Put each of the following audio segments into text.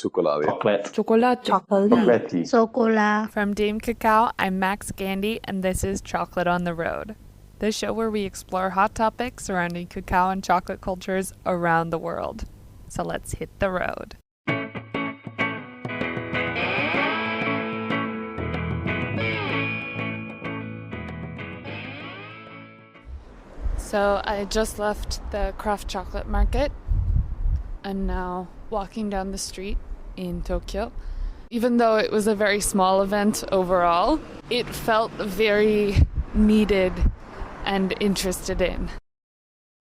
Chocolate. Chocolate. Chocolate. From Dame Cacao, I'm Max Gandy, and this is Chocolate on the Road, the show where we explore hot topics surrounding cacao and chocolate cultures around the world. So let's hit the road. So I just left the craft chocolate market. I'm now walking down the street in Tokyo. Even though it was a very small event overall, it felt very needed and interested in.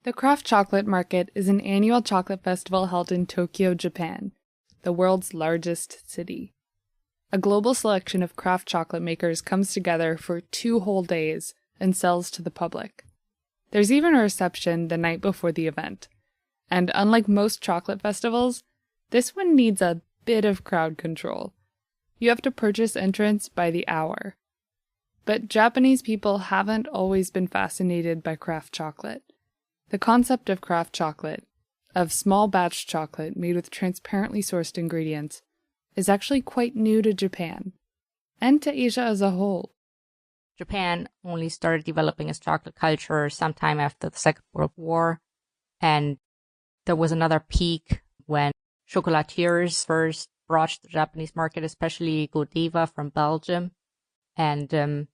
The Craft Chocolate Market is an annual chocolate festival held in Tokyo, Japan, the world's largest city. A global selection of craft chocolate makers comes together for 2 whole days and sells to the public. There's even a reception the night before the event. And unlike most chocolate festivals, this one needs a bit of crowd control. You have to purchase entrance by the hour. But Japanese people haven't always been fascinated by craft chocolate. The concept of craft chocolate, of small batch chocolate made with transparently sourced ingredients, is actually quite new to Japan, and to Asia as a whole. Japan only started developing its chocolate culture sometime after the Second World War, and there was another peak when chocolatiers first brought to the Japanese market, especially Godiva from Belgium, and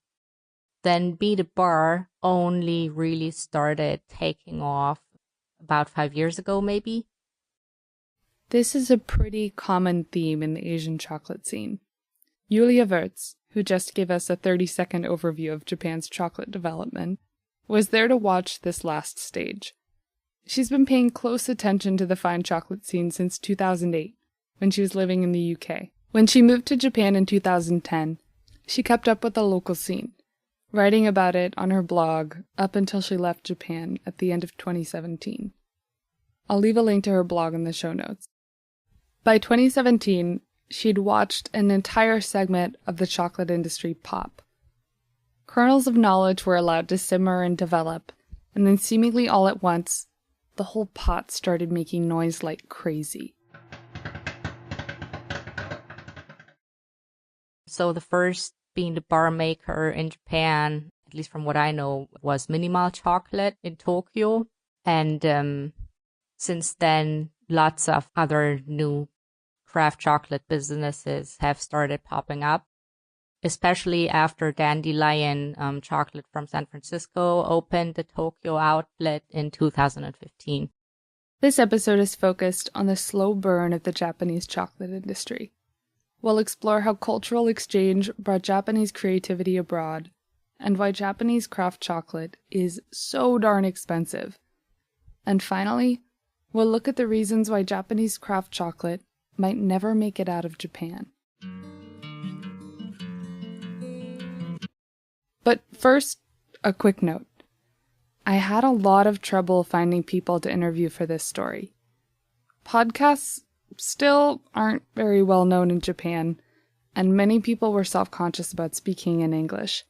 then Be the Bar only really started taking off about 5 years ago, maybe. This is a pretty common theme in the Asian chocolate scene. Julia Wirtz, who just gave us a 30-second overview of Japan's chocolate development, was there to watch this last stage. She's been paying close attention to the fine chocolate scene since 2008, when she was living in the UK. When she moved to Japan in 2010, she kept up with the local scene, writing about it on her blog up until she left Japan at the end of 2017. I'll leave a link to her blog in the show notes. By 2017, she'd watched an entire segment of the chocolate industry pop. Kernels of knowledge were allowed to simmer and develop, and then seemingly all at once, the whole pot started making noise like crazy. So the first Being the Bar maker in Japan, at least from what I know, was Minimal Chocolate in Tokyo. And since then, lots of other new craft chocolate businesses have started popping up, especially after Dandelion Chocolate from San Francisco opened the Tokyo outlet in 2015. This episode is focused on the slow burn of the Japanese chocolate industry. We'll explore how cultural exchange brought Japanese creativity abroad, and why Japanese craft chocolate is so darn expensive. And finally, we'll look at the reasons why Japanese craft chocolate might never make it out of Japan. But first, a quick note. I had a lot of trouble finding people to interview for this story. Podcasts still aren't very well known in Japan, and many people were self-conscious about speaking in English.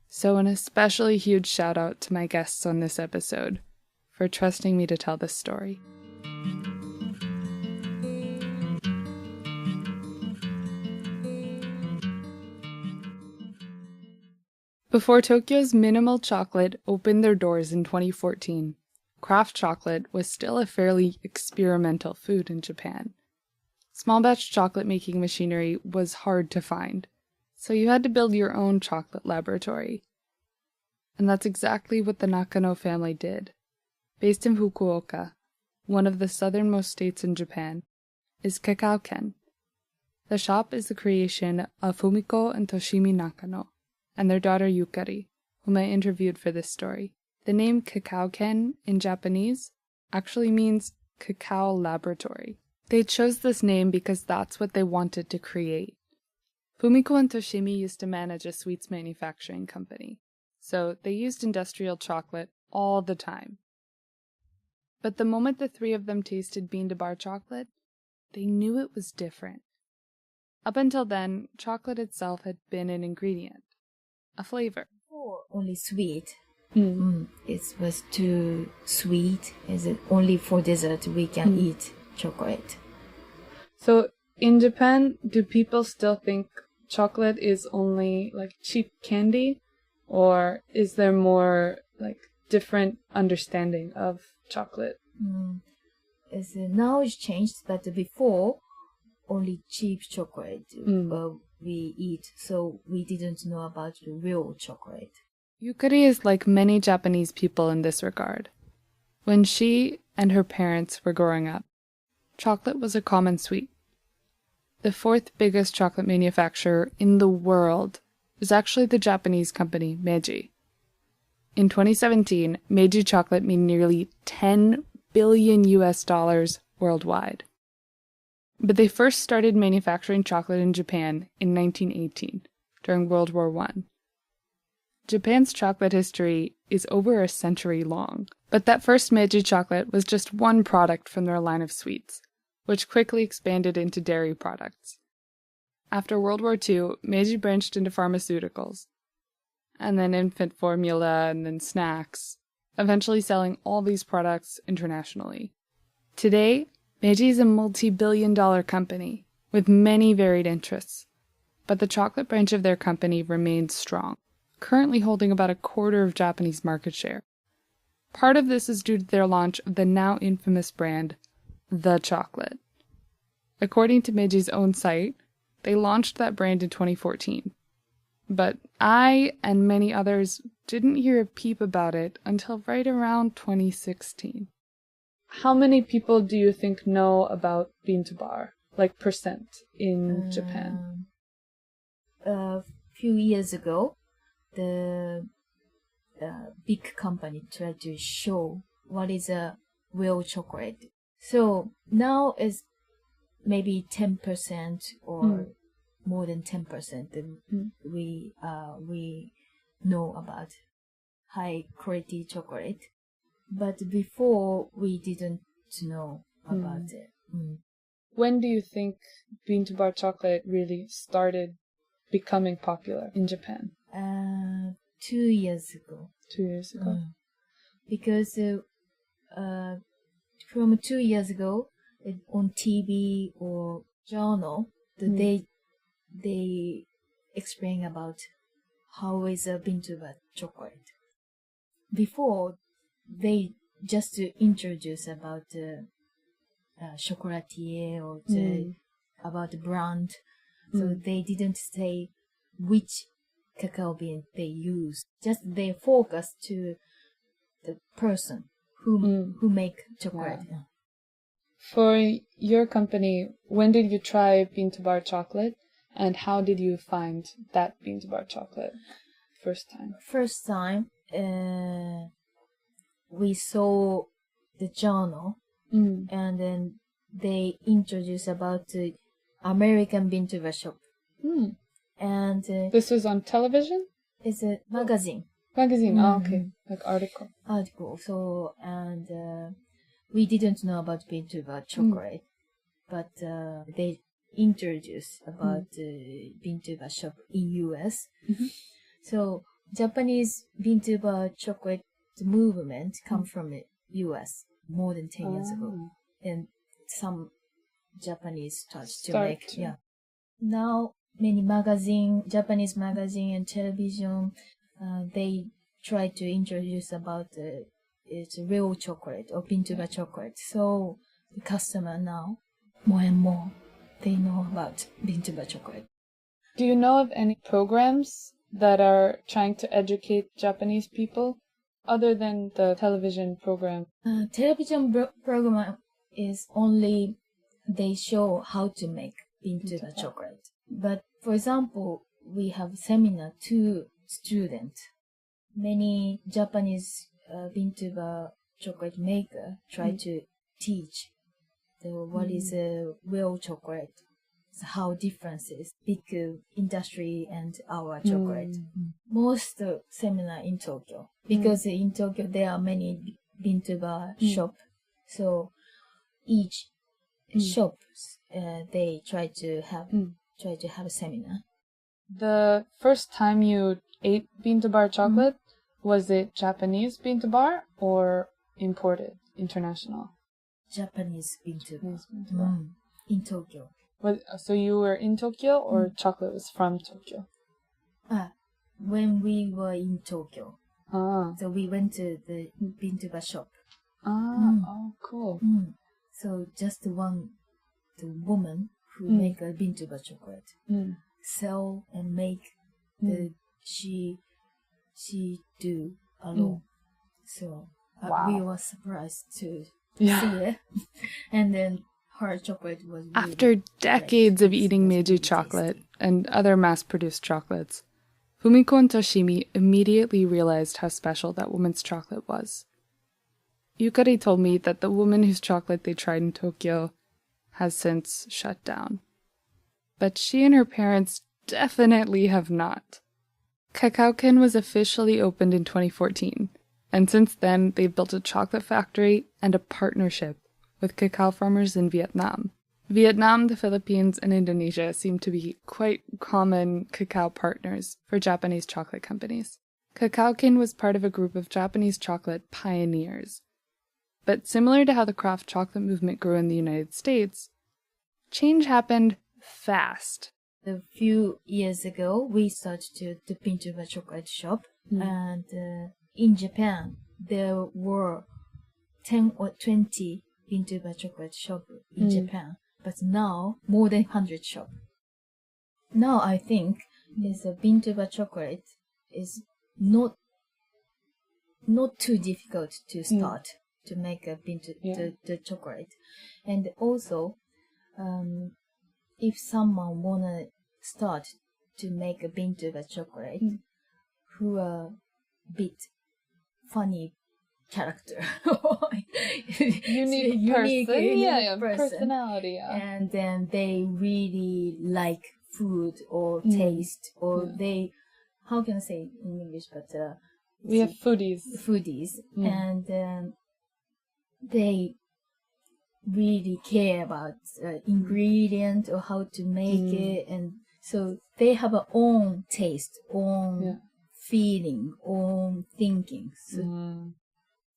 So an especially huge shout out to my guests on this episode for trusting me to tell this story. Before Tokyo's Minimal Chocolate opened their doors in 2014, craft chocolate was still a fairly experimental food in Japan. Small batch chocolate making machinery was hard to find, so you had to build your own chocolate laboratory. And that's exactly what the Nakano family did. Based in Fukuoka, one of the southernmost states in Japan, is Cacao-ken. The shop is the creation of Fumiko and Toshimi Nakano, and their daughter Yukari, whom I interviewed for this story. The name Cacao-ken in Japanese actually means cacao laboratory. They chose this name because that's what they wanted to create. Fumiko and Toshimi used to manage a sweets manufacturing company, so they used industrial chocolate all the time. But the moment the 3 of them tasted bean to bar chocolate, they knew it was different. Up until then, chocolate itself had been an ingredient, a flavor. Only sweet. It was too sweet. Is it only for dessert we can eat chocolate? So In Japan, do people still think chocolate is only like cheap candy? Or is there more like different understanding of chocolate? Now it's changed, but before, only cheap chocolate we eat, so we didn't know about the real chocolate. Yukari is like many Japanese people in this regard. When she and her parents were growing up, chocolate was a common sweet. The fourth biggest chocolate manufacturer in the world is actually the Japanese company Meiji. In 2017, Meiji chocolate made nearly $10 billion worldwide. But they first started manufacturing chocolate in Japan in 1918, during World War I. Japan's chocolate history is over a century long, but that first Meiji chocolate was just one product from their line of sweets, which quickly expanded into dairy products. After World War II, Meiji branched into pharmaceuticals, and then infant formula, and then snacks, eventually selling all these products internationally. Today, Meiji is a multi-billion-dollar company with many varied interests, but the chocolate branch of their company remains strong, currently holding about a quarter of Japanese market share. Part of this is due to their launch of the now infamous brand, The Chocolate. According to Meiji's own site, they launched that brand in 2014. But I and many others didn't hear a peep about it until right around 2016. How many people do you think know about bean to bar, like percent, in Japan? A few years ago, the big company tried to show what is a real chocolate. So now it's maybe 10% or more than 10% we know about high quality chocolate. But before, we didn't know about it. When do you think bean to bar chocolate really started becoming popular in Japan? 2 years ago. 2 years ago. Because from 2 years ago, on TV or journal, they explain about how is a bean to bar chocolate. Before, they just introduce about chocolatier or about the brand. So they didn't say which cacao bean they use. Just they focus to the person who make chocolate. Yeah. For your company, when did you try bean to bar chocolate, and how did you find that bean to bar chocolate first time? First time, we saw the journal, and then they introduced about the American bean to bar shop. And This was on television? it's a magazine. Magazine, okay. Like article. So, and we didn't know about bean to bar chocolate, but they introduced about bean to bar shop in US. So Japanese bean to bar chocolate movement come from the US more than 10 years ago, and some Japanese starts to make. Now many Japanese magazine and television, they try to introduce about it's real chocolate or bean to bar chocolate. So the customer now more and more they know about bean to bar chocolate. Do you know of any programs that are trying to educate Japanese people other than the television program? Television program is only they show how to make bean to bar chocolate. But for example, we have seminar to students. Many Japanese bean to bar chocolate maker try to teach what is a real chocolate, how differences big industry and our chocolate. Most seminar in Tokyo, because in Tokyo there are many bean to bar shop, so each shop they try to have a seminar. The first time you ate bean to bar chocolate, was it Japanese bean to bar or imported, international? Japanese bean to bar in Tokyo. So you were in Tokyo, or chocolate was from Tokyo? When we were in Tokyo. Ah. So we went to the Bintuba shop. Oh, cool. So just the woman who make a Bintuba chocolate, sell and make she do alone. So we were surprised to see it. And then her chocolate was really After decades of eating Meiji chocolate and other mass-produced chocolates, Fumiko and Toshimi immediately realized how special that woman's chocolate was. Yukari told me that the woman whose chocolate they tried in Tokyo has since shut down. But she and her parents definitely have not. Cacao-kin was officially opened in 2014, and since then they've built a chocolate factory and a partnership with cacao farmers in Vietnam. Vietnam, the Philippines, and Indonesia seem to be quite common cacao partners for Japanese chocolate companies. Cacao-kin was part of a group of Japanese chocolate pioneers. But similar to how the craft chocolate movement grew in the United States, change happened fast. A few years ago, we started the Bintuba chocolate shop, and in Japan, there were 10 or 20 Bintuba chocolate shops in Japan, but now more than 100 shops. Now I think is a Bintuba chocolate is not too difficult to start to make a the chocolate, and also if someone wanna start to make a Bintuba chocolate who are bit funny character, unique person, personality, and then they really like food or taste, or they, how can I say in English, but we have foodies, and they really care about ingredient or how to make it, and so they have a own taste, own feeling, own thinking. So,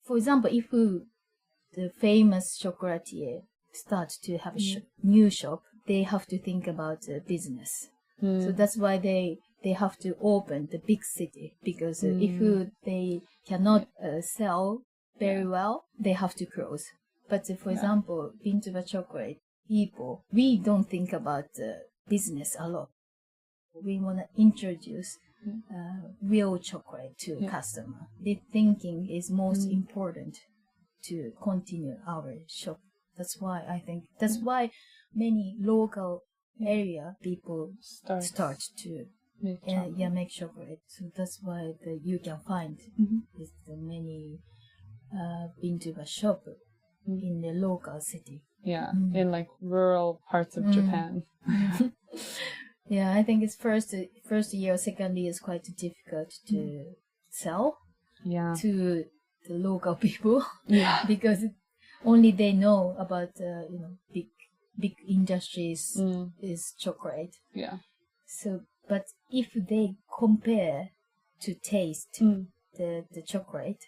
for example, if the famous chocolatier start to have a new shop, they have to think about business. So that's why they have to open the big city, because if they cannot sell very well, they have to close. But for example, Bintuba chocolate people, we don't think about business a lot. We want to introduce real chocolate to customer. The thinking is most important to continue our shop. That's why I think that's many local area people start to make chocolate. So that's why you can find is the many Bintuba shop in the local city. In like rural parts of Japan. Yeah, I think it's first year, second year is quite difficult to sell to the local people. Because only they know about big industries is chocolate. So, but if they compare to taste the chocolate,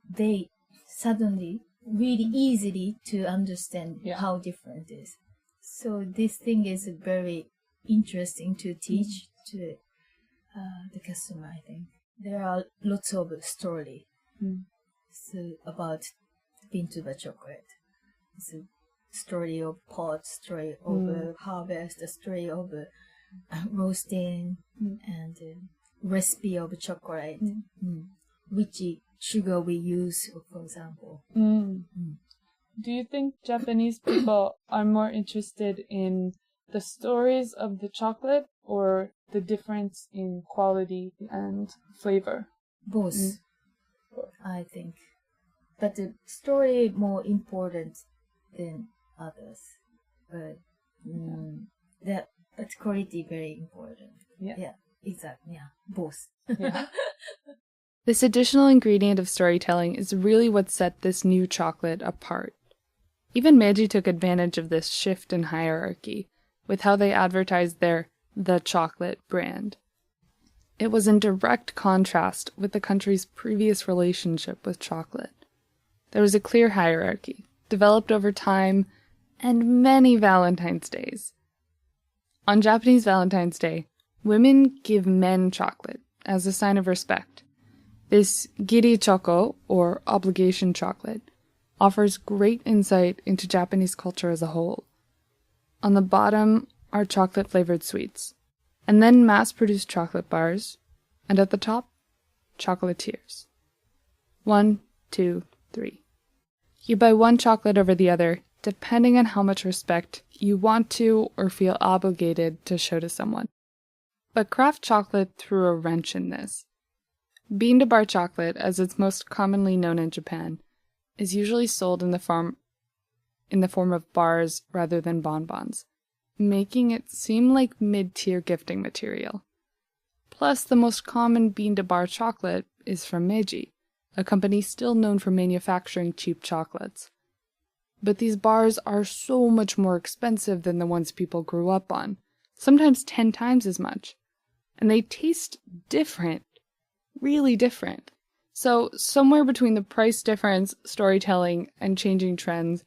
they suddenly really easily to understand how different it is. So this thing is very interesting to teach to the customer, I think. There are lots of story about Bintuba chocolate. It's a story of pot, story of harvest, a story of roasting, and recipe of chocolate, which sugar we use, for example. Do you think Japanese people are more interested in the stories of the chocolate or the difference in quality and flavor? Both, I think. But the story more important than others. But but quality very important. Yeah, exactly. Yeah, both. This additional ingredient of storytelling is really what set this new chocolate apart. Even Meiji took advantage of this shift in hierarchy with how they advertised their The Chocolate brand. It was in direct contrast with the country's previous relationship with chocolate. There was a clear hierarchy, developed over time, and many Valentine's Days. On Japanese Valentine's Day, women give men chocolate as a sign of respect. This giri choco, or obligation chocolate, offers great insight into Japanese culture as a whole. On the bottom are chocolate-flavored sweets, and then mass-produced chocolate bars, and at the top, chocolatiers. 1, 2, 3. You buy one chocolate over the other, depending on how much respect you want to or feel obligated to show to someone. But craft chocolate threw a wrench in this. Bean to bar chocolate, as it's most commonly known in Japan, is usually sold in the form of bars rather than bonbons, making it seem like mid-tier gifting material. Plus, the most common bean to bar chocolate is from Meiji, a company still known for manufacturing cheap chocolates. But these bars are so much more expensive than the ones people grew up on, sometimes 10 times as much. And they taste different, really different. So somewhere between the price difference, storytelling, and changing trends,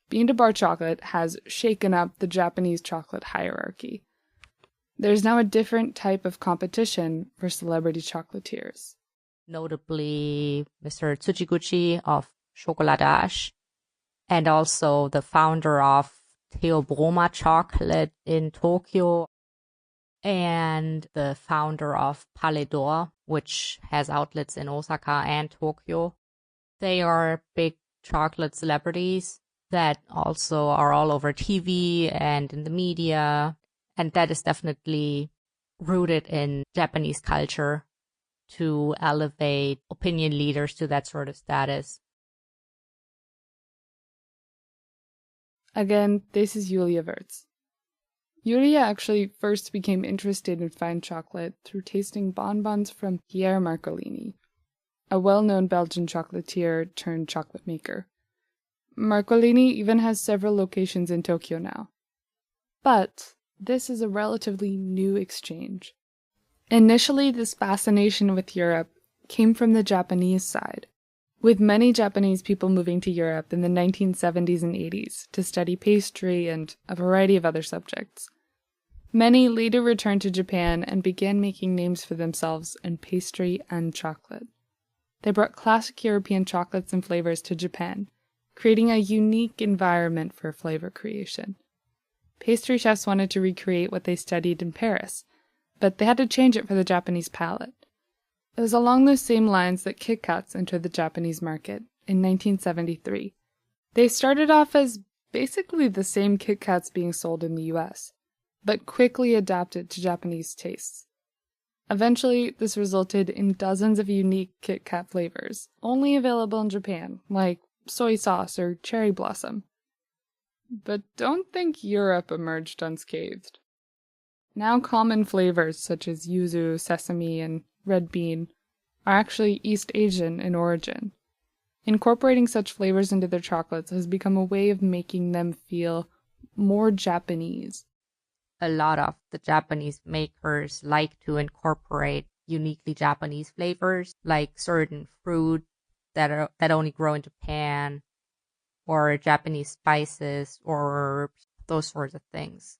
bean to bar chocolate has shaken up the Japanese chocolate hierarchy. There's now a different type of competition for celebrity chocolatiers. Notably, Mr. Tsujiguchi of Chocoladash, and also the founder of Theobroma Chocolate in Tokyo, and the founder of Palais d'Or, which has outlets in Osaka and Tokyo. They are big chocolate celebrities that also are all over TV and in the media, and that is definitely rooted in Japanese culture to elevate opinion leaders to that sort of status. Again, this is Julia Wirtz. Julia actually first became interested in fine chocolate through tasting bonbons from Pierre Marcolini, a well-known Belgian chocolatier turned chocolate maker. Marcolini even has several locations in Tokyo now. But this is a relatively new exchange. Initially, this fascination with Europe came from the Japanese side, with many Japanese people moving to Europe in the 1970s and 80s to study pastry and a variety of other subjects. Many later returned to Japan and began making names for themselves in pastry and chocolate. They brought classic European chocolates and flavors to Japan, creating a unique environment for flavor creation. Pastry chefs wanted to recreate what they studied in Paris, but they had to change it for the Japanese palate. It was along those same lines that Kit Kats entered the Japanese market in 1973. They started off as basically the same Kit Kats being sold in the US, but quickly adapted to Japanese tastes. Eventually, this resulted in dozens of unique Kit Kat flavors, only available in Japan, like soy sauce or cherry blossom. But don't think Europe emerged unscathed. Now common flavors such as yuzu, sesame, and red bean are actually East Asian in origin. Incorporating such flavors into their chocolates has become a way of making them feel more Japanese. A lot of the Japanese makers like to incorporate uniquely Japanese flavors, like certain fruit that only grow in Japan, or Japanese spices, or those sorts of things.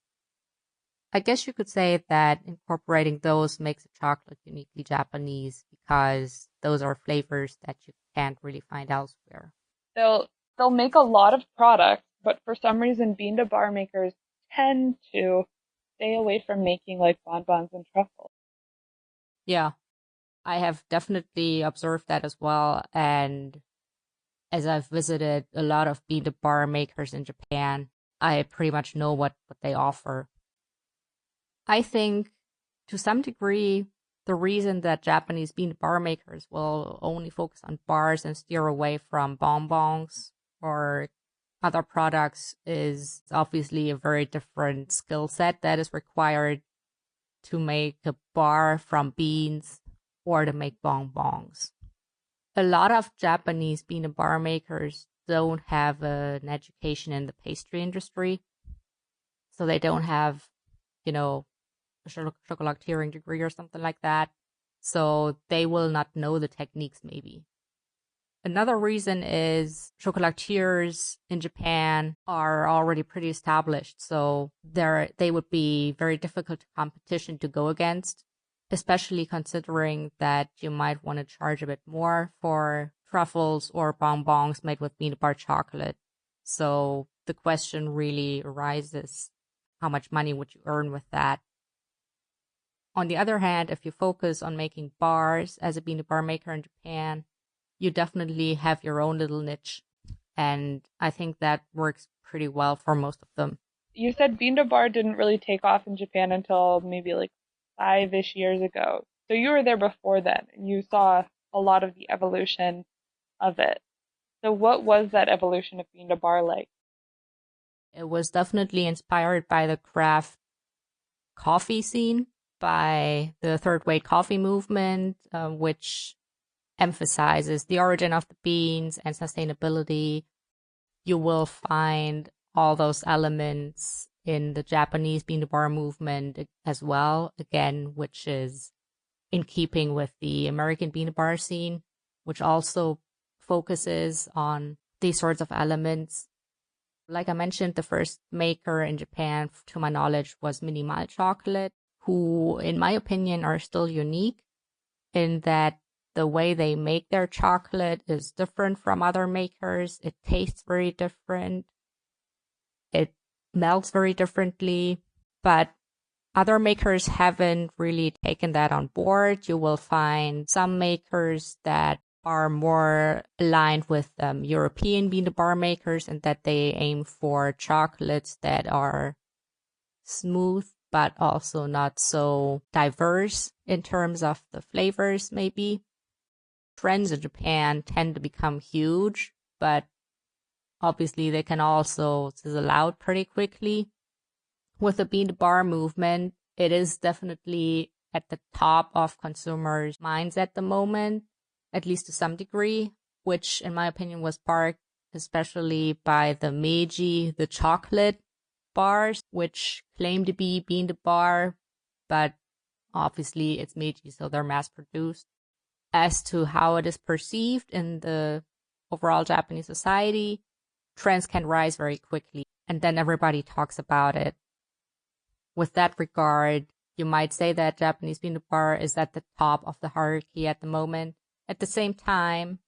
I guess you could say that incorporating those makes a chocolate uniquely Japanese because those are flavors that you can't really find elsewhere. They'll make a lot of products, but for some reason bean to bar makers tend to stay away from making like bonbons and truffles. Yeah, I have definitely observed that as well. And as I've visited a lot of bean to bar makers in Japan, I pretty much know what they offer. I think to some degree, the reason that Japanese bean to bar makers will only focus on bars and steer away from bonbons or other products is obviously a very different skill set that is required to make a bar from beans or to make bonbons. A lot of Japanese bean to bar makers don't have an education in the pastry industry, so they don't have, a chocolatiering degree or something like that. So they will not know the techniques maybe. Another reason is chocolatiers in Japan are already pretty established, so they would be very difficult competition to go against, especially considering that you might want to charge a bit more for truffles or bonbons made with peanut butter chocolate. So the question really arises, how much money would you earn with that? On the other hand, if you focus on making bars as a peanut butter maker in Japan, you definitely have your own little niche. And I think that works pretty well for most of them. You said bean to bar didn't really take off in Japan until maybe like 5-ish years ago. So you were there before then, and you saw a lot of the evolution of it. So what was that evolution of bean to bar like? It was definitely inspired by the craft coffee scene, by the third wave coffee movement, which emphasizes the origin of the beans and sustainability. You will find all those elements in the Japanese bean to bar movement as well, again, which is in keeping with the American bean to bar scene, which also focuses on these sorts of elements. Like I mentioned, the first maker in Japan, to my knowledge, was Minimal Chocolate, who, in my opinion, are still unique in that the way they make their chocolate is different from other makers. It tastes very different. It melts very differently, but other makers haven't really taken that on board. You will find some makers that are more aligned with European bean to bar makers and that they aim for chocolates that are smooth but also not so diverse in terms of the flavors, maybe. Trends in Japan tend to become huge, but obviously they can also sizzle out pretty quickly. With the bean to bar movement, it is definitely at the top of consumers' minds at the moment, at least to some degree, which in my opinion was sparked especially by the Meiji, the chocolate bars, which claim to be bean to bar, but obviously it's Meiji, so they're mass produced. As to how it is perceived in the overall Japanese society, trends can rise very quickly, and then everybody talks about it. With that regard, you might say that Japanese bean to bar is at the top of the hierarchy at the moment. At the same time,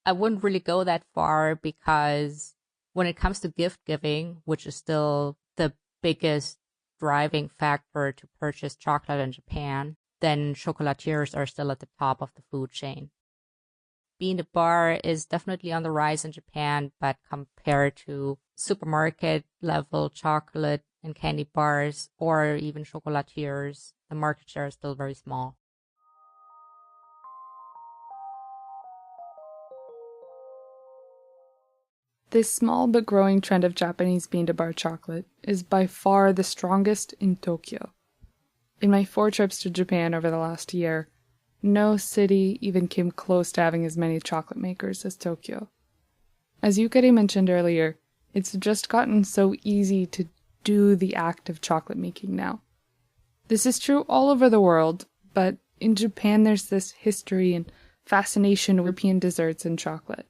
I wouldn't really go that far because when it comes to gift giving, which is still the biggest driving factor to purchase chocolate in Japan, then chocolatiers are still at the top of the food chain. Bean to bar is definitely on the rise in Japan, but compared to supermarket level chocolate and candy bars or even chocolatiers, the market share is still very small. This small but growing trend of Japanese bean to bar chocolate is by far the strongest in Tokyo. In my 4 trips to Japan over the last year, no city even came close to having as many chocolate makers as Tokyo. As Yukari mentioned earlier, it's just gotten so easy to do the act of chocolate making now. This is true all over the world, but in Japan there's this history and fascination with European desserts and chocolate.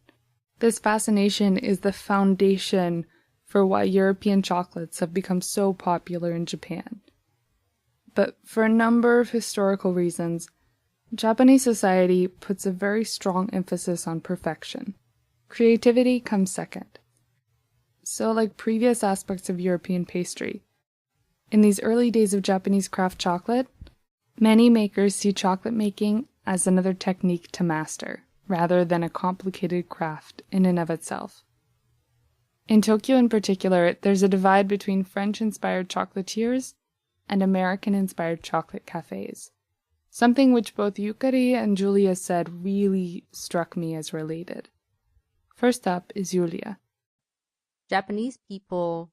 This fascination is the foundation for why European chocolates have become so popular in Japan. But for a number of historical reasons, Japanese society puts a very strong emphasis on perfection. Creativity comes second. So, like previous aspects of European pastry, in these early days of Japanese craft chocolate, many makers see chocolate making as another technique to master, rather than a complicated craft in and of itself. In Tokyo in particular, there's a divide between French-inspired chocolatiers and American-inspired chocolate cafes, something which both Yukari and Julia said really struck me as related. First up is Julia. Japanese people,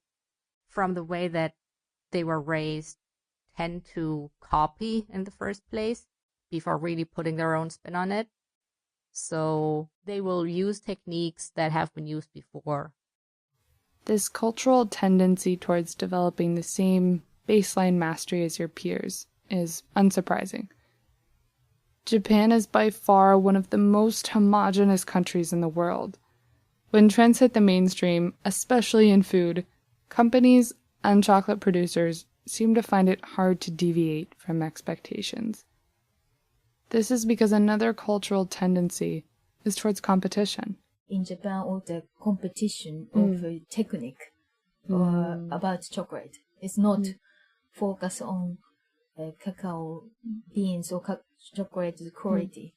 from the way that they were raised, tend to copy in the first place before really putting their own spin on it. So they will use techniques that have been used before. This cultural tendency towards developing the same baseline mastery as your peers is unsurprising. Japan is by far one of the most homogenous countries in the world. When trends hit the mainstream, especially in food, companies and chocolate producers seem to find it hard to deviate from expectations. This is because another cultural tendency is towards competition. In Japan, all the competition of technique about chocolate is not focused on cacao beans or chocolate quality.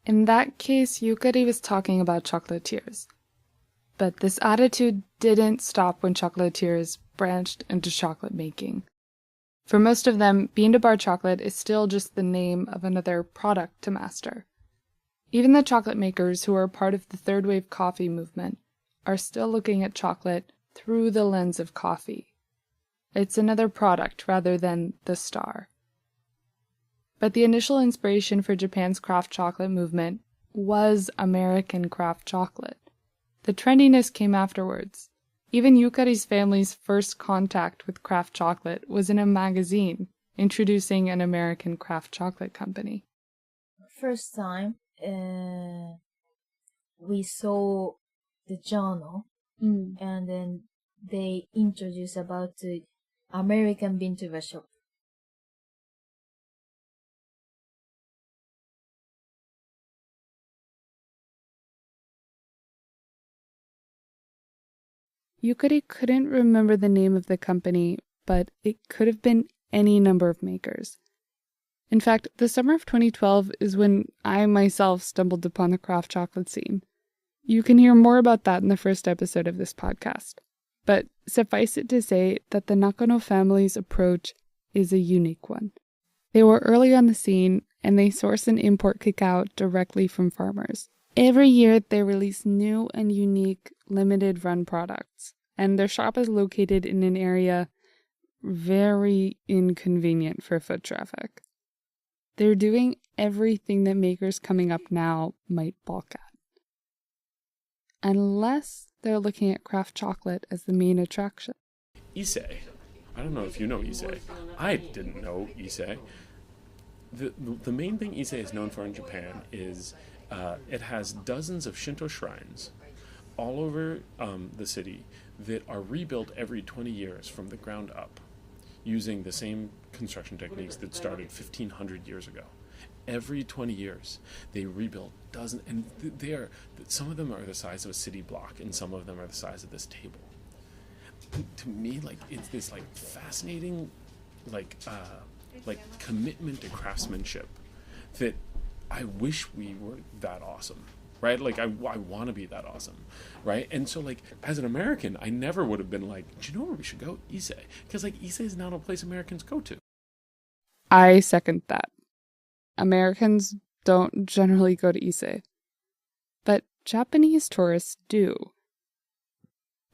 In that case, Yukari was talking about chocolatiers. But this attitude didn't stop when chocolatiers branched into chocolate making. For most of them, bean-to-bar chocolate is still just the name of another product to master. Even the chocolate makers who are part of the third wave coffee movement are still looking at chocolate through the lens of coffee. It's another product rather than the star. But the initial inspiration for Japan's craft chocolate movement was American craft chocolate. The trendiness came afterwards. Even Yukari's family's first contact with craft chocolate was in a magazine introducing an American craft chocolate company. First time we saw the journal, and then they introduced about the American bean-to-bar shop. Yukari couldn't remember the name of the company, but it could have been any number of makers. In fact, the summer of 2012 is when I myself stumbled upon the craft chocolate scene. You can hear more about that in the first episode of this podcast. But suffice it to say that the Nakano family's approach is a unique one. They were early on the scene, and they source and import cacao directly from farmers. Every year, they release new and unique limited-run products, and their shop is located in an area very inconvenient for foot traffic. They're doing everything that makers coming up now might balk at. Unless they're looking at craft chocolate as the main attraction. Issei. I don't know if you know Issei. I didn't know Issei. The main thing Issei is known for in Japan is it has dozens of Shinto shrines all over the city that are rebuilt every 20 years from the ground up using the same construction techniques that started 1,500 years ago. Every 20 years, they rebuild dozens, and some of them are the size of a city block, and some of them are the size of this table. To me, it's this fascinating, commitment to craftsmanship that I wish we were that awesome, right? I want to be that awesome, right? And so, as an American, I never would have been do you know where we should go? Issei. Because, Issei is not a place Americans go to. I second that. Americans don't generally go to Issei. But Japanese tourists do.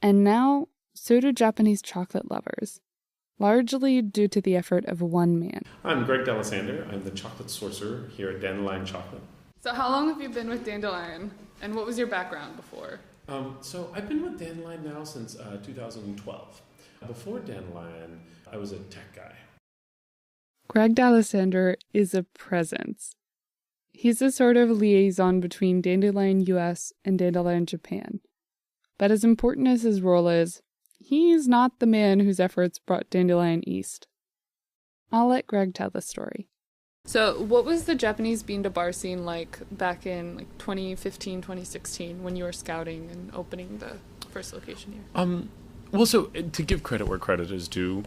And now, so do Japanese chocolate lovers. Largely due to the effort of one man. I'm Greg D'Alessander. I'm the chocolate sorcerer here at Dandelion Chocolate. So how long have you been with Dandelion? And what was your background before? So I've been with Dandelion now since 2012. Before Dandelion, I was a tech guy. Greg D'Alessander is a presence. He's a sort of liaison between Dandelion US and Dandelion Japan. But as important as his role is, he's not the man whose efforts brought Dandelion east. I'll let Greg tell the story. So what was the Japanese bean-to-bar scene like back in 2015, 2016 when you were scouting and opening the first location here? Well, so to give credit where credit is due,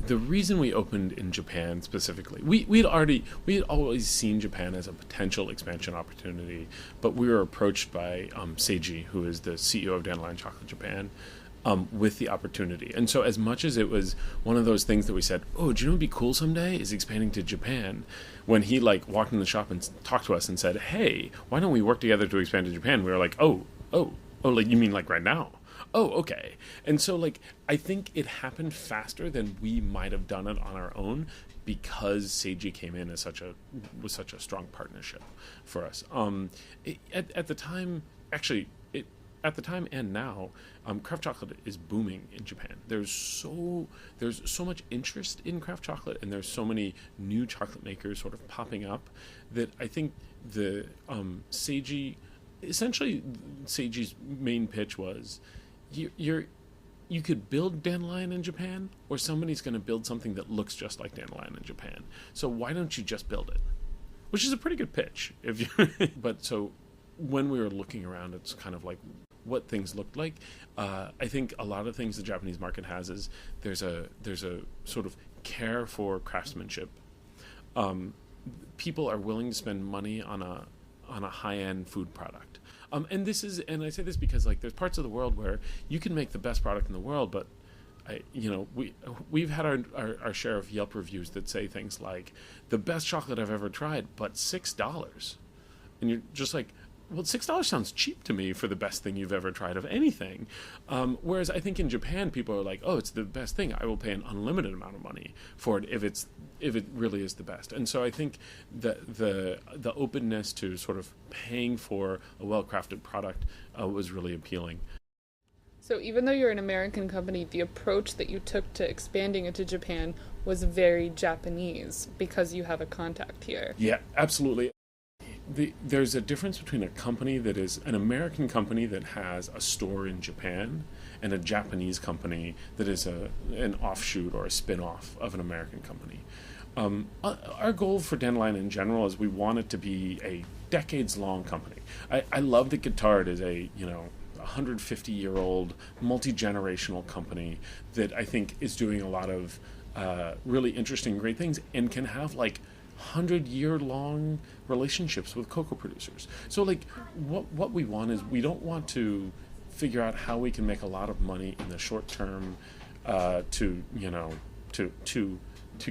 the reason we opened in Japan specifically, we had always seen Japan as a potential expansion opportunity, but we were approached by Seiji, who is the CEO of Dandelion Chocolate Japan, with the opportunity. And so as much as it was one of those things that we said, oh, do you know what would be cool someday is expanding to Japan, when he walked in the shop and talked to us and said, hey, why don't we work together to expand to Japan? We were like, oh, you mean right now? Oh, okay. And so, I think it happened faster than we might have done it on our own because Seiji came in as was such a strong partnership for us. At the time, actually, at the time and now, craft chocolate is booming in Japan. There's so much interest in craft chocolate, and there's so many new chocolate makers sort of popping up that I think the Seiji's main pitch was, you could build Dandelion in Japan, or somebody's going to build something that looks just like Dandelion in Japan. So why don't you just build it? Which is a pretty good pitch. But so when we were looking around, it's kind of like what things looked like. I think a lot of things the Japanese market has is there's a sort of care for craftsmanship. People are willing to spend money on a high-end food product. And I say this because like there's parts of the world where you can make the best product in the world, but we've had our share of Yelp reviews that say things like, the best chocolate I've ever tried, but $6. And you're just like, well, $6 sounds cheap to me for the best thing you've ever tried of anything. Whereas I think in Japan, people are like, oh, it's the best thing. I will pay an unlimited amount of money for it if it really is the best. And so I think the openness to sort of paying for a well-crafted product was really appealing. So even though you're an American company, the approach that you took to expanding into Japan was very Japanese because you have a contact here. Yeah, absolutely. There's a difference between a company that is an American company that has a store in Japan and a Japanese company that is an offshoot or a spin-off of an American company. Our goal for Dandelion in general is we want it to be a decades-long company. I love that Guittard is a 150-year-old, multi-generational company that I think is doing a lot of really interesting, great things and can have like 100-year-long relationships with cocoa producers. So like what we want is, we don't want to figure out how we can make a lot of money in the short term to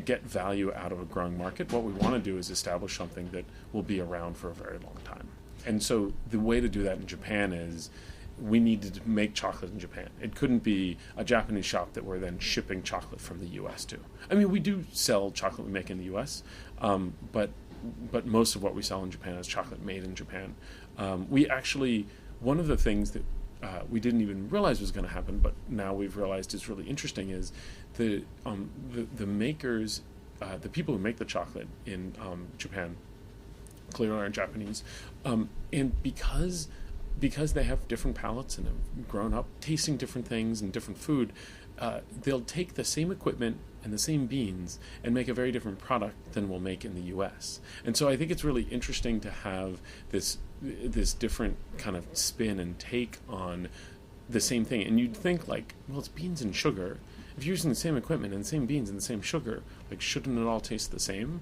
get value out of a growing market. What we want to do is establish something that will be around for a very long time. And so the way to do that in Japan is, we needed to make chocolate in Japan. It couldn't be a Japanese shop that we're then shipping chocolate from the U.S. to. I mean, we do sell chocolate we make in the U.S., but most of what we sell in Japan is chocolate made in Japan. We actually, one of the things that we didn't even realize was going to happen, but now we've realized is really interesting, is the makers, the people who make the chocolate in Japan, clearly are Japanese, and because they have different palates and have grown up tasting different things and different food, they'll take the same equipment and the same beans and make a very different product than we'll make in the U.S. And so I think it's really interesting to have this different kind of spin and take on the same thing. And you'd think like, well, it's beans and sugar. If you're using the same equipment and the same beans and the same sugar, like, shouldn't it all taste the same?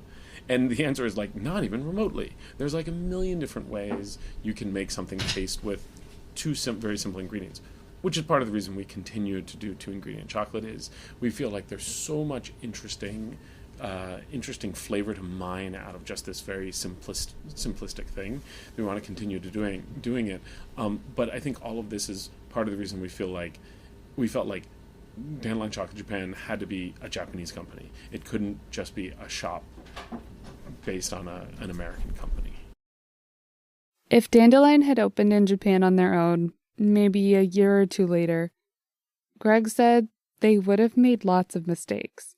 And the answer is like, not even remotely. There's like a million different ways you can make something taste with two very simple ingredients, which is part of the reason we continue to do 2-ingredient chocolate. Is we feel like there's so much interesting flavor to mine out of just this very simplistic thing. We want to continue to doing it. But I think all of this is part of the reason we felt like Dandelion Chocolate Japan had to be a Japanese company. It couldn't just be a shop based on an American company. If Dandelion had opened in Japan on their own, maybe a year or two later, Greg said they would have made lots of mistakes.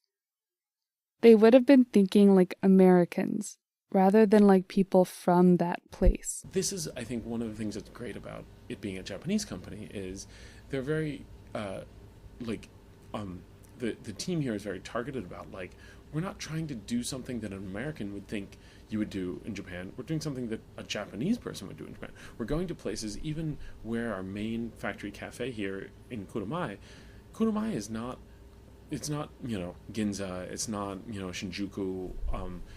They would have been thinking like Americans rather than like people from that place. This is, I think, one of the things that's great about it being a Japanese company is they're very the team here is very targeted about, like, we're not trying to do something that an American would think you would do in Japan. We're doing something that a Japanese person would do in Japan. We're going to places, even where our main factory cafe here in Kurumai is not, it's not, Ginza, it's not, Shinjuku,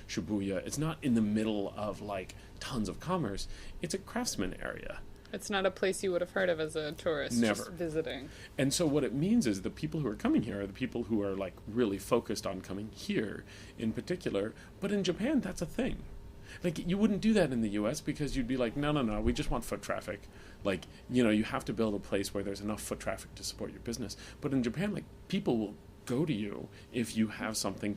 Shibuya. It's not in the middle of, like, tons of commerce. It's a craftsman area. It's not a place you would have heard of as a tourist. Never. Just visiting. And so what it means is the people who are coming here are the people who are, like, really focused on coming here in particular. But in Japan, that's a thing. Like, you wouldn't do that in the U.S. because you'd be like, no, we just want foot traffic. Like, you have to build a place where there's enough foot traffic to support your business. But in Japan, like, people will go to you if you have something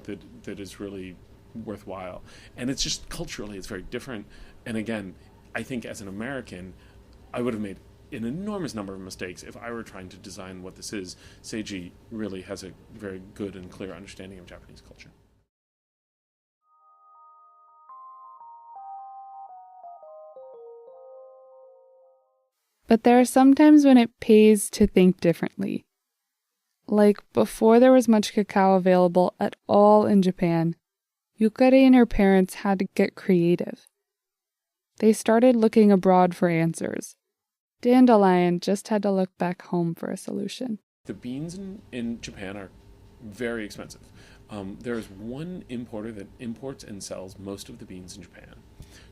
that is really worthwhile. And it's just culturally, it's very different. And again, I think as an American, I would have made an enormous number of mistakes. If I were trying to design what this is, Seiji really has a very good and clear understanding of Japanese culture. But there are some times when it pays to think differently. Like before there was much cacao available at all in Japan, Yukari and her parents had to get creative. They started looking abroad for answers. Dandelion just had to look back home for a solution. The beans in Japan are very expensive. There is one importer that imports and sells most of the beans in Japan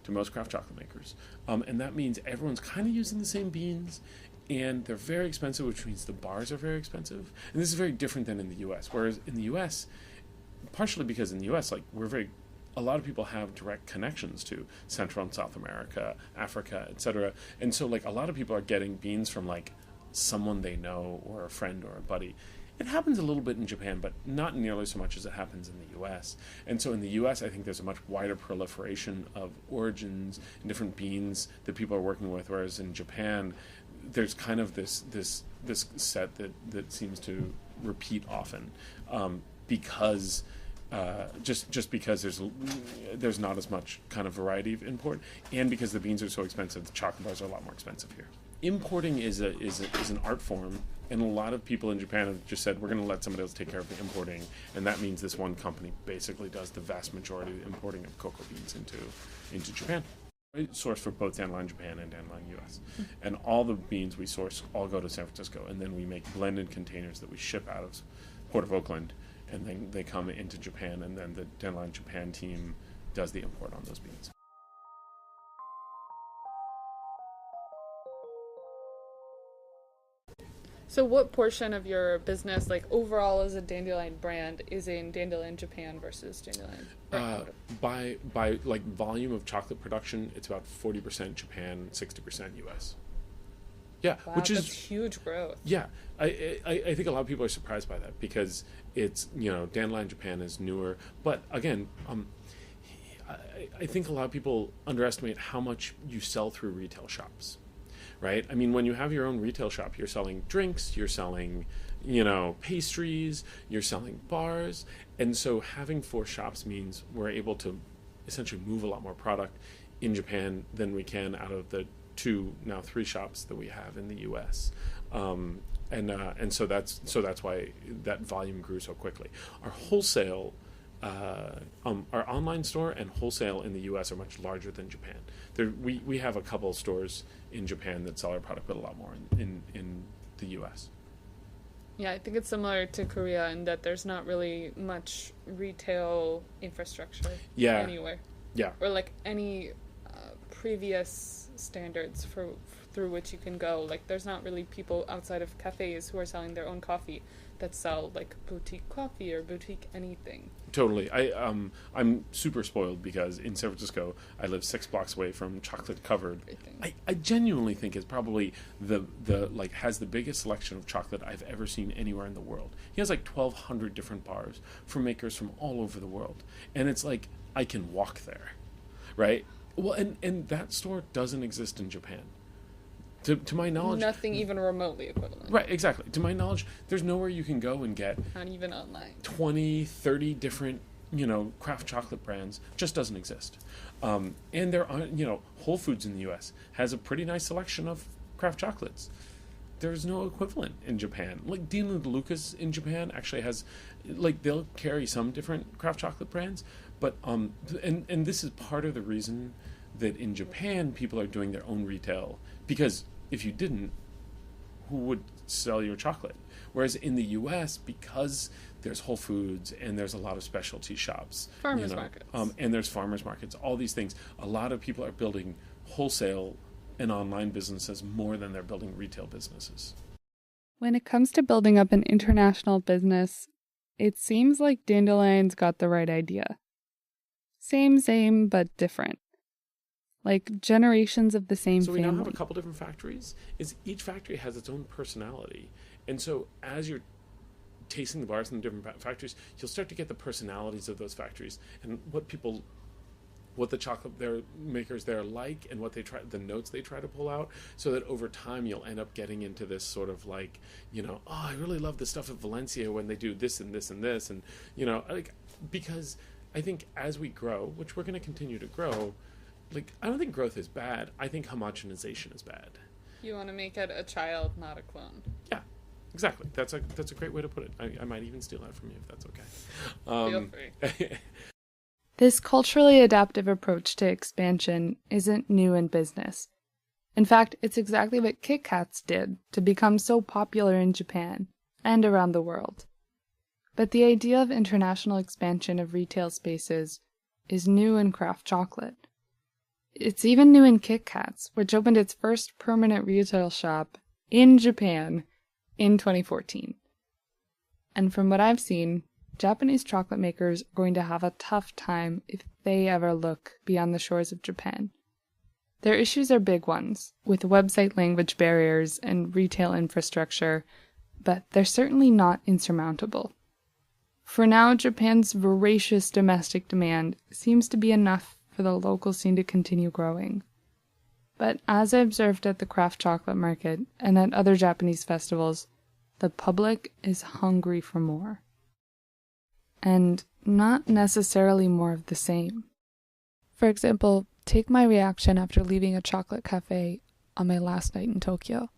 to most craft chocolate makers. And that means everyone's kind of using the same beans, and they're very expensive, which means the bars are very expensive. And this is very different than in the U.S., whereas in the U.S., partially because in the U.S., like a lot of people have direct connections to Central and South America, Africa, etc. And so like a lot of people are getting beans from like someone they know or a friend or a buddy. It happens a little bit in Japan, but not nearly so much as it happens in the U.S. And so in the U.S., I think there's a much wider proliferation of origins and different beans that people are working with, whereas in Japan, there's kind of this set that seems to repeat often because just because there's not as much kind of variety of import, and because the beans are so expensive, the chocolate bars are a lot more expensive here. Importing is an art form, and a lot of people in Japan have just said, we're going to let somebody else take care of the importing, and that means this one company basically does the vast majority of the importing of cocoa beans into Japan. We source for both Dandelion Japan and Dandelion US. And all the beans we source all go to San Francisco, and then we make blended containers that we ship out of Port of Oakland, and then they come into Japan, and then the Dandelion Japan team does the import on those beans. So what portion of your business, like overall as a Dandelion brand, is in Dandelion Japan versus Dandelion? By like volume of chocolate production, it's about 40% Japan, 60% US. Yeah, wow, which is huge growth. Yeah, I think a lot of people are surprised by that because it's, Dandelion Japan is newer, but again, I think a lot of people underestimate how much you sell through retail shops. Right? I mean, when you have your own retail shop, you're selling drinks, you're selling, pastries, you're selling bars. And so having 4 shops means we're able to essentially move a lot more product in Japan than we can out of the 2, now 3 shops that we have in the US. And so that's why that volume grew so quickly. Our wholesale our online store and wholesale in the U.S. are much larger than Japan. We have a couple of stores in Japan that sell our product, but a lot more in the U.S. Yeah, I think it's similar to Korea in that there's not really much retail infrastructure anywhere. Yeah. Or like any previous standards through which you can go. Like there's not really people outside of cafes who are selling their own coffee that sell like boutique coffee or boutique anything. Totally. I'm super spoiled because in San Francisco I live 6 blocks away from chocolate covered. I genuinely think it's probably the has the biggest selection of chocolate I've ever seen anywhere in the world. He has like 1,200 different bars from makers from all over the world, and it's like I can walk there, right? Well, and that store doesn't exist in Japan. To my knowledge... Nothing even remotely equivalent. Right, exactly. To my knowledge, there's nowhere you can go and get... Not even online. 20, 30 different, craft chocolate brands. Just doesn't exist. And there are, Whole Foods in the U.S. has a pretty nice selection of craft chocolates. There's no equivalent in Japan. Like, Dean and DeLuca's in Japan actually has... Like, they'll carry some different craft chocolate brands, but... And this is part of the reason that in Japan people are doing their own retail, because... If you didn't, who would sell your chocolate? Whereas in the U.S., because there's Whole Foods and there's a lot of specialty shops, farmers markets, and there's farmers markets, all these things, a lot of people are building wholesale and online businesses more than they're building retail businesses. When it comes to building up an international business, it seems like Dandelion's got the right idea. Same, but different. Like generations of the same family. So we now have a couple different factories. Each factory has its own personality. And so as you're tasting the bars in the different factories, you'll start to get the personalities of those factories and what people what the chocolate makers there like and what the notes they try to pull out, so that over time you'll end up getting into this sort of like, oh, I really love the stuff at Valencia when they do this and this and this, and because I think as we grow, which we're going to continue to grow, I don't think growth is bad. I think homogenization is bad. You want to make it a child, not a clone. Yeah, exactly. That's a great way to put it. I might even steal that from you if that's okay. Feel free. This culturally adaptive approach to expansion isn't new in business. In fact, it's exactly what Kit Kats did to become so popular in Japan and around the world. But the idea of international expansion of retail spaces is new in craft chocolate. It's even new in Kit Kats, which opened its first permanent retail shop in Japan in 2014. And from what I've seen, Japanese chocolate makers are going to have a tough time if they ever look beyond the shores of Japan. Their issues are big ones, with website language barriers and retail infrastructure, but they're certainly not insurmountable. For now, Japan's voracious domestic demand seems to be enough for the local scene to continue growing. But as I observed at the craft chocolate market and at other Japanese festivals, the public is hungry for more. And not necessarily more of the same. For example, take my reaction after leaving a chocolate cafe on my last night in Tokyo.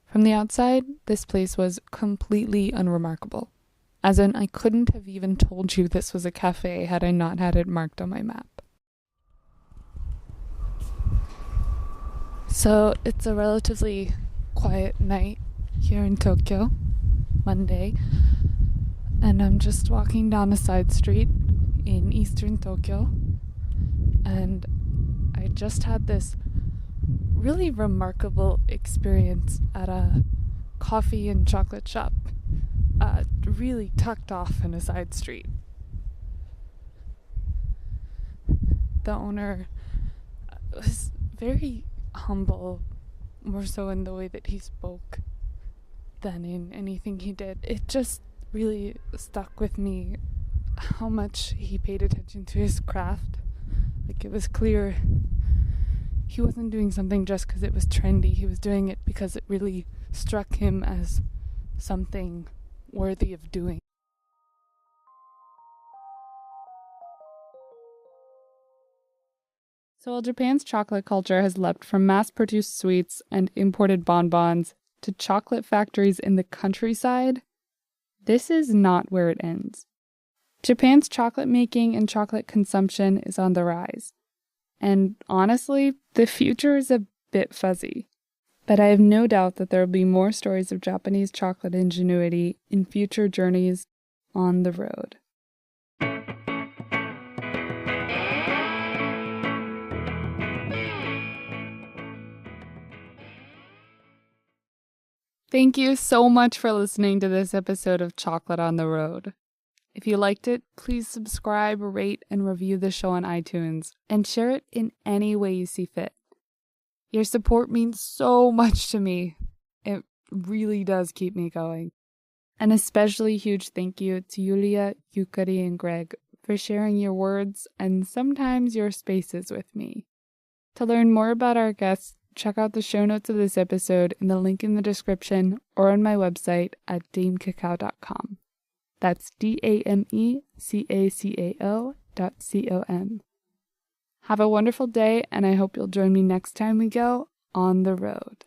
From the outside, this place was completely unremarkable. As in, I couldn't have even told you this was a cafe had I not had it marked on my map. So it's a relatively quiet night here in Tokyo, Monday, and I'm just walking down a side street in eastern Tokyo, and I just had this really remarkable experience at a coffee and chocolate shop, really tucked off in a side street. The owner was very humble, more so in the way that he spoke than in anything he did. It just really stuck with me how much he paid attention to his craft. It was clear he wasn't doing something just because it was trendy. He was doing it because it really struck him as something worthy of doing. So while Japan's chocolate culture has leapt from mass-produced sweets and imported bonbons to chocolate factories in the countryside, this is not where it ends. Japan's chocolate making and chocolate consumption is on the rise. And honestly, the future is a bit fuzzy. But I have no doubt that there will be more stories of Japanese chocolate ingenuity in future journeys on the road. Thank you so much for listening to this episode of Chocolate on the Road. If you liked it, please subscribe, rate, and review the show on iTunes, and share it in any way you see fit. Your support means so much to me. It really does keep me going. An especially huge thank you to Yulia, Yukari, and Greg for sharing your words and sometimes your spaces with me. To learn more about our guests, check out the show notes of this episode in the link in the description or on my website at damecacao.com. That's DAMECACAO.com. Have a wonderful day, and I hope you'll join me next time we go on the road.